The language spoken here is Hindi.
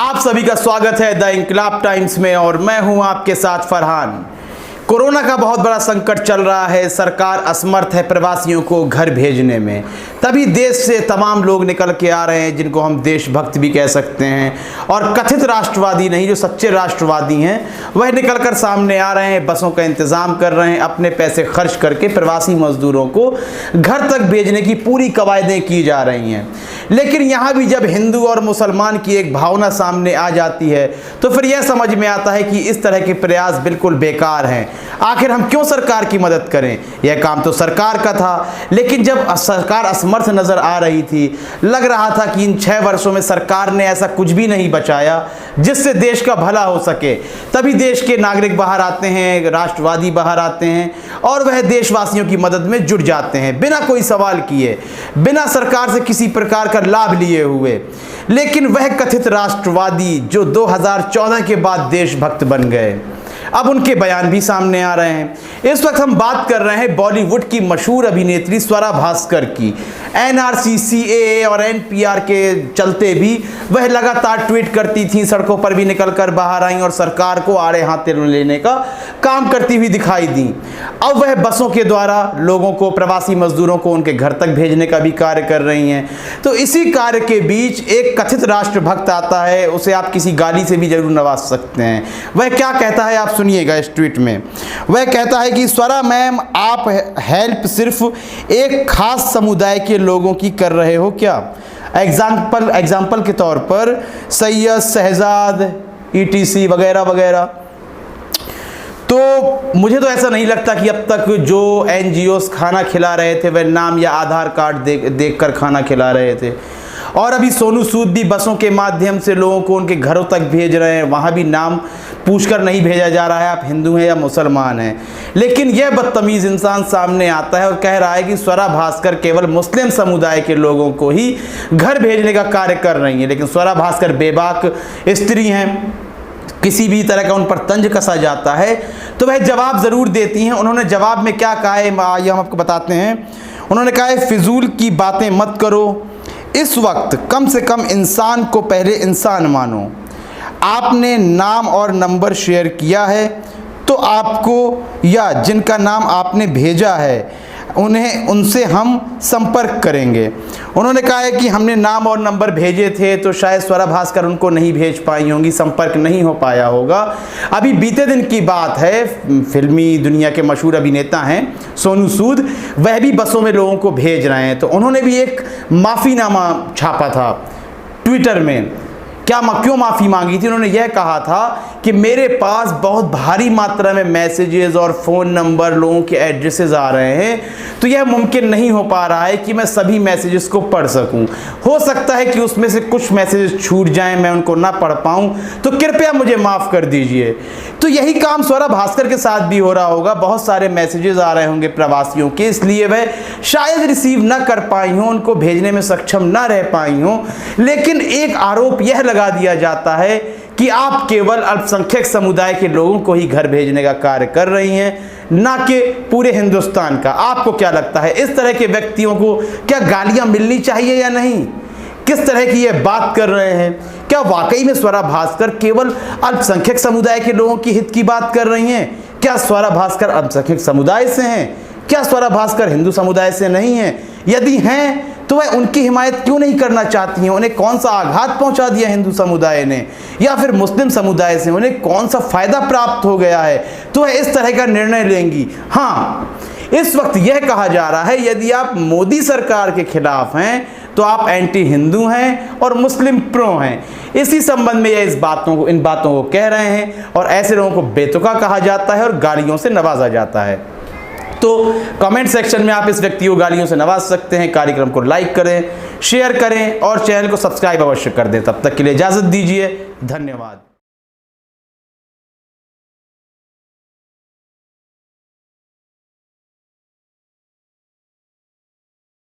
आप सभी का स्वागत है द इंकलाब टाइम्स में और मैं हूं आपके साथ फरहान। कोरोना का बहुत बड़ा संकट चल रहा है। सरकार असमर्थ है प्रवासियों को घर भेजने में। तभी देश से तमाम लोग निकल के आ रहे हैं जिनको हम देशभक्त भी कह सकते हैं, और कथित राष्ट्रवादी नहीं, जो सच्चे राष्ट्रवादी हैं वह निकल कर सामने आ रहे हैं। बसों का इंतज़ाम कर रहे हैं, अपने पैसे खर्च करके प्रवासी मजदूरों को घर तक भेजने की पूरी कवायदें की जा रही हैं। लेकिन यहाँ भी जब हिंदू और मुसलमान की एक भावना सामने आ जाती है तो फिर यह समझ में आता है कि इस तरह के प्रयास बिल्कुल बेकार हैं। आखिर हम क्यों सरकार की मदद करें? यह काम तो सरकार का था। लेकिन जब सरकार असमर्थ नजर आ रही थी, लग रहा था कि इन 6 वर्षों में सरकार ने ऐसा कुछ भी नहीं बचाया जिससे देश का भला हो सके, तभी देश के नागरिक बाहर आते हैं, राष्ट्रवादी बाहर आते हैं और वह देशवासियों की मदद में जुट जाते हैं, बिना कोई सवाल किए, बिना सरकार से किसी प्रकार का लाभ लिए हुए। लेकिन वह कथित राष्ट्रवादी जो 2014 के बाद देशभक्त बन गए, अब उनके बयान भी सामने आ रहे हैं। इस वक्त हम बात कर रहे हैं बॉलीवुड की मशहूर अभिनेत्री स्वरा भास्कर की। एनआरसी, सीएए और एनपीआर के चलते भी वह लगातार ट्वीट करती थी, सड़कों पर भी निकलकर बाहर आई और सरकार को आड़े हाथे लेने का काम करती हुई दिखाई दी। अब वह बसों के द्वारा लोगों को, प्रवासी मजदूरों को उनके घर तक भेजने का भी कार्य कर रही हैं। तो इसी कार्य के बीच एक कथित राष्ट्रभक्त आता है, उसे आप किसी गाली से भी जरूर नवाज सकते हैं। वह क्या कहता है आप सुनिएगा इस ट्वीट में। वह कहता है कि स्वरा मैम, आप हेल्प सिर्फ एक खास समुदाय के लोगों की कर रहे हो क्या? एग्जाम्पल के तौर पर सैयद, शहजाद, ETC वगैरह वगैरह। तो मुझे तो ऐसा नहीं लगता कि अब तक जो NGOs खाना खिला रहे थे वह नाम या आधार कार्ड देखकर खाना खिला रहे थे। और अभी सोनू सूद भी बसों के माध्यम से लोगों को उनके घरों तक भेज रहे हैं, वहाँ भी नाम पूछकर नहीं भेजा जा रहा है आप हिंदू हैं या मुसलमान हैं। लेकिन यह बदतमीज़ इंसान सामने आता है और कह रहा है कि स्वरा भास्कर केवल मुस्लिम समुदाय के लोगों को ही घर भेजने का कार्य कर रही हैं। लेकिन स्वरा भास्कर बेबाक स्त्री हैं, किसी भी तरह का उन पर तंज कसा जाता है तो वह जवाब ज़रूर देती हैं। उन्होंने जवाब में क्या कहा है ये हम आपको बताते हैं। उन्होंने कहा है, फिजूल की बातें मत करो, इस वक्त कम से कम इंसान को पहले इंसान मानो। आपने नाम और नंबर शेयर किया है तो आपको या जिनका नाम आपने भेजा है उनसे हम संपर्क करेंगे। उन्होंने कहा है कि हमने नाम और नंबर भेजे थे तो शायद स्वरा भास्कर उनको नहीं भेज पाई होंगी, संपर्क नहीं हो पाया होगा। अभी बीते दिन की बात है, फिल्मी दुनिया के मशहूर अभिनेता हैं सोनू सूद, वह भी बसों में लोगों को भेज रहे हैं। तो उन्होंने भी एक माफ़ीनामा छापा था ट्विटर में। क्यों माफ़ी मांगी थी? उन्होंने यह कहा था कि मेरे पास बहुत भारी मात्रा में मैसेजेस और फ़ोन नंबर, लोगों के एड्रेसेस आ रहे हैं, तो यह मुमकिन नहीं हो पा रहा है कि मैं सभी मैसेजेस को पढ़ सकूं। हो सकता है कि उसमें से कुछ मैसेजेस छूट जाएं, मैं उनको ना पढ़ पाऊं, तो कृपया मुझे माफ़ कर दीजिए। तो यही काम स्वरा भास्कर के साथ भी हो रहा होगा। बहुत सारे मैसेजेस आ रहे होंगे प्रवासियों के, इसलिए वह शायद रिसीव ना कर पाई हों, उनको भेजने में सक्षम ना रह पाई हों। लेकिन एक आरोप यह लगा दिया जाता है कि आप केवल अल्पसंख्यक समुदाय के लोगों को ही घर भेजने का कार्य कर रही हैं, ना कि पूरे हिंदुस्तान का। आपको क्या लगता है, इस तरह के व्यक्तियों को क्या गालियां मिलनी चाहिए या नहीं? किस तरह की ये बात कर रहे हैं? क्या वाकई में स्वरा भास्कर केवल अल्पसंख्यक समुदाय के लोगों की हित की बात कर रही हैं? क्या स्वरा भास्कर अल्पसंख्यक समुदाय से हैं? क्या स्वरा भास्कर हिंदू समुदाय से नहीं है? यदि हैं तो वह उनकी हिमायत क्यों नहीं करना चाहती हैं? उन्हें कौन सा आघात पहुंचा दिया हिंदू समुदाय ने या फिर मुस्लिम समुदाय से उन्हें कौन सा फायदा प्राप्त हो गया है तो वह इस तरह का निर्णय लेंगी? हाँ, इस वक्त यह कहा जा रहा है यदि आप मोदी सरकार के खिलाफ हैं तो आप एंटी हिंदू हैं और मुस्लिम प्रो हैं। इसी संबंध में यह इन बातों को कह रहे हैं और ऐसे लोगों को बेतुका कहा जाता है और गालियों से नवाजा जाता है। तो कमेंट सेक्शन में आप इस व्यक्ति को गालियों से नवाज सकते हैं। कार्यक्रम को लाइक करें, शेयर करें और चैनल को सब्सक्राइब अवश्य कर दें। तब तक के लिए इजाज़त दीजिए। धन्यवाद।